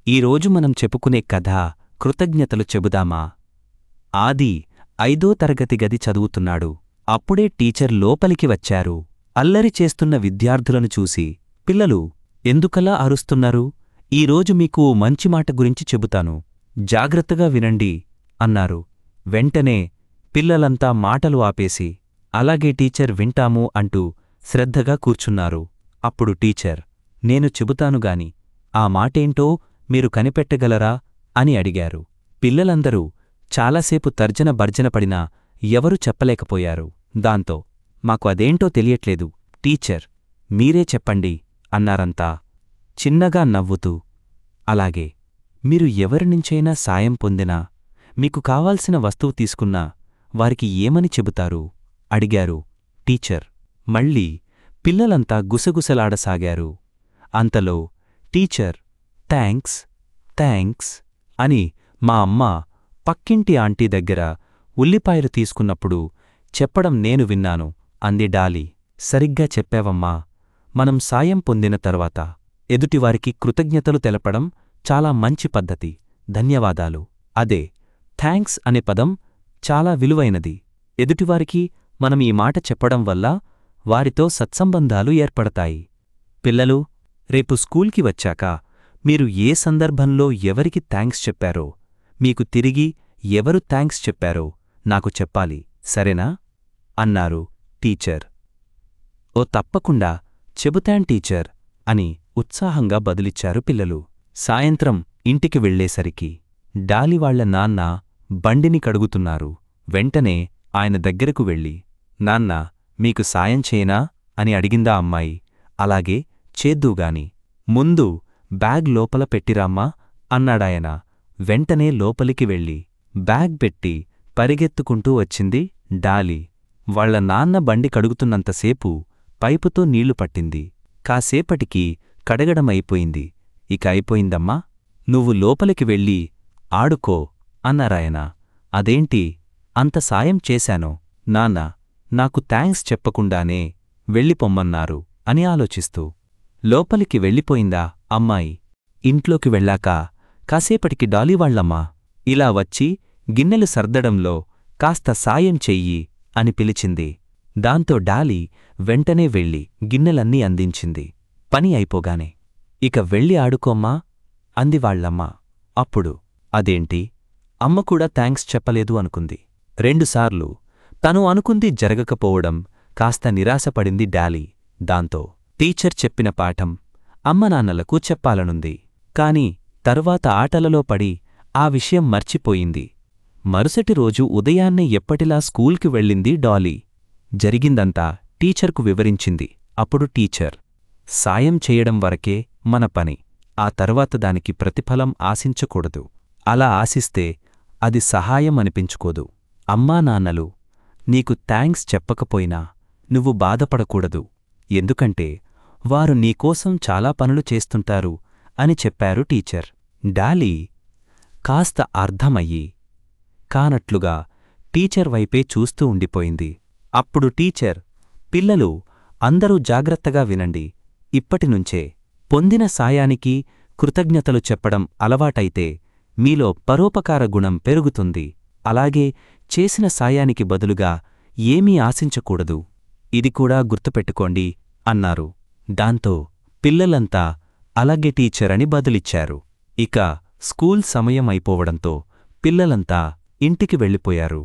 ఈరోజు మనం చెప్పుకునే కథ కృతజ్ఞతలు చెబుదామా. ఆది 5వ తరగతి గది చదువుతున్నాడు. అప్పుడే టీచర్ లోపలికి వచ్చారు. అల్లరి చేస్తున్న విద్యార్థులను చూసి, పిల్లలు, ఎందుకలా అరుస్తున్నారు? ఈరోజు మీకు ఓ మంచి మాట గురించి చెబుతాను. జాగ్రత్తగా వినండి అన్నారు. వెంటనే పిల్లలంతా మాటలు ఆపేసి, అలాగే టీచర్, వింటాము అంటూ శ్రద్ధగా కూర్చున్నారు. అప్పుడు టీచర్, నేను చెబుతానుగాని ఆ మాటేంటో మీరు కనిపెట్టగలరా అని అడిగారు. పిల్లలందరూ చాలాసేపు తర్జన భర్జనపడినా ఎవరూ చెప్పలేకపోయారు. దాంతో, మాకు అదేంటో తెలియట్లేదు టీచర్, మీరే చెప్పండి అన్నారంతా చిన్నగా నవ్వుతూ. అలాగే, మీరు ఎవరినుంచైనా సాయం పొందినా, మీకు కావాల్సిన వస్తువు తీసుకున్నా వారికి ఏమని చెబుతారు అడిగారు టీచర్. మళ్ళీ పిల్లలంతా గుసగుసలాడసాగారు. అంతలో టీచర్, థ్యాంక్స్ థ్యాంక్స్ అని మా అమ్మ పక్కింటి ఆంటీ దగ్గర ఉల్లిపాయలు తీసుకున్నప్పుడు చెప్పడం నేను విన్నాను అంది డాలీ. సరిగ్గా చెప్పావమ్మా. మనం సాయం పొందిన తర్వాత ఎదుటివారికి కృతజ్ఞతలు తెలపడం చాలా మంచి పద్ధతి. ధన్యవాదాలు. అదే థ్యాంక్స్ అనే పదం చాలా విలువైనది. ఎదుటివారికి మనం ఈ మాట చెప్పడం వల్ల వారితో సత్సంబంధాలు ఏర్పడతాయి. పిల్లలు, రేపు స్కూల్కి వచ్చాక మీరు ఏ సందర్భంలో ఎవరికి థ్యాంక్స్ చెప్పారో, మీకు తిరిగి ఎవరు థ్యాంక్స్ చెప్పారో నాకు చెప్పాలి, సరేనా అన్నారు టీచర్. ఓ తప్పకుండా చెబుతాన్ టీచర్ అని ఉత్సాహంగా బదులిచ్చారు పిల్లలు. సాయంత్రం ఇంటికి వెళ్లేసరికి డాలివాళ్ల నాన్న బండిని కడుగుతున్నారు. వెంటనే ఆయన దగ్గరకు వెళ్ళి, నాన్నా, మీకు సాయం చేయనా అని అడిగిందా అమ్మాయి. అలాగే, చేద్దూగాని, ముందు బ్యాగ్ లోపల పెట్టిరామ్మా అన్నాడాయన. వెంటనే లోపలికి వెళ్ళి బ్యాగ్ పెట్టి పరిగెత్తుకుంటూ వచ్చింది డాలీ. వాళ్ల నాన్న బండి కడుగుతున్నంతసేపు పైపుతో నీళ్లు పట్టింది. కాసేపటికి కడగడమైపోయింది. ఇక అయిపోయిందమ్మా, నువ్వు లోపలికి వెళ్ళి ఆడుకో అన్నారాయన. అదేంటి, అంత సాయం చేశానో నాన్న నాకు థ్యాంక్స్ చెప్పకుండానే వెళ్ళిపొమ్మన్నారు అని ఆలోచిస్తూ లోపలికి వెళ్ళిపోయిందా అమ్మాయి. ఇంట్లోకి వెళ్ళాక కాసేపటికి డాలీవాళ్లమ్మ ఇలా వచ్చి గిన్నెలు సర్దడంలో కాస్త సాయం చెయ్యి అని పిలిచింది. దాంతో డాలీ వెంటనే వెళ్ళి గిన్నెలన్నీ అందించింది. పని అయిపోగానే, ఇక వెళ్ళి ఆడుకోమ్మా అంది వాళ్లమ్మ. అప్పుడు, అదేంటి, అమ్మ కూడా థ్యాంక్స్ చెప్పలేదు అనుకుంది. రెండుసార్లు తను అనుకుంది జరగకపోవడం కాస్త నిరాశపడింది డాలీ. దాంతో టీచర్ చెప్పిన పాఠం అమ్మనాన్నలకు చెప్పాలనుంది. కాని తరువాత ఆటలలో పడి ఆ విషయం మర్చిపోయింది. మరుసటి రోజు ఉదయాన్నే ఎప్పటిలా స్కూల్కి వెళ్ళింది డాలీ. జరిగిందంతా టీచర్కు వివరించింది. అప్పుడు టీచర్, సాయం చేయడం వరకే మన పని. ఆ తర్వాత దానికి ప్రతిఫలం ఆశించకూడదు. అలా ఆశిస్తే అది సహాయం అనిపించుకోదు. అమ్మానాన్నలు నీకు థ్యాంక్స్ చెప్పకపోయినా నువ్వు బాధపడకూడదు. ఎందుకంటే వారు నీకోసం చాలా పనులు చేస్తుంటారు అని చెప్పారు టీచర్. డాలీ కాస్త అర్థమయ్యి కానట్లుగా టీచర్ వైపే చూస్తూ ఉండిపోయింది. అప్పుడు టీచర్, పిల్లలు, అందరూ జాగ్రత్తగా వినండి. ఇప్పటినుంచే పొందిన సాయానికి కృతజ్ఞతలు చెప్పడం అలవాటైతే మీలో పరోపకార గుణం పెరుగుతుంది. అలాగే చేసిన సాయానికి బదులుగా ఏమీ ఆశించకూడదు. ఇది కూడా గుర్తుపెట్టుకోండి అన్నారు. దాంతో పిల్లలంతా అలాగే టీచర్ అని బదులిచ్చారు. ఇక స్కూల్ సమయం అయిపోవడంతో పిల్లలంతా ఇంటికి వెళ్ళిపోయారు.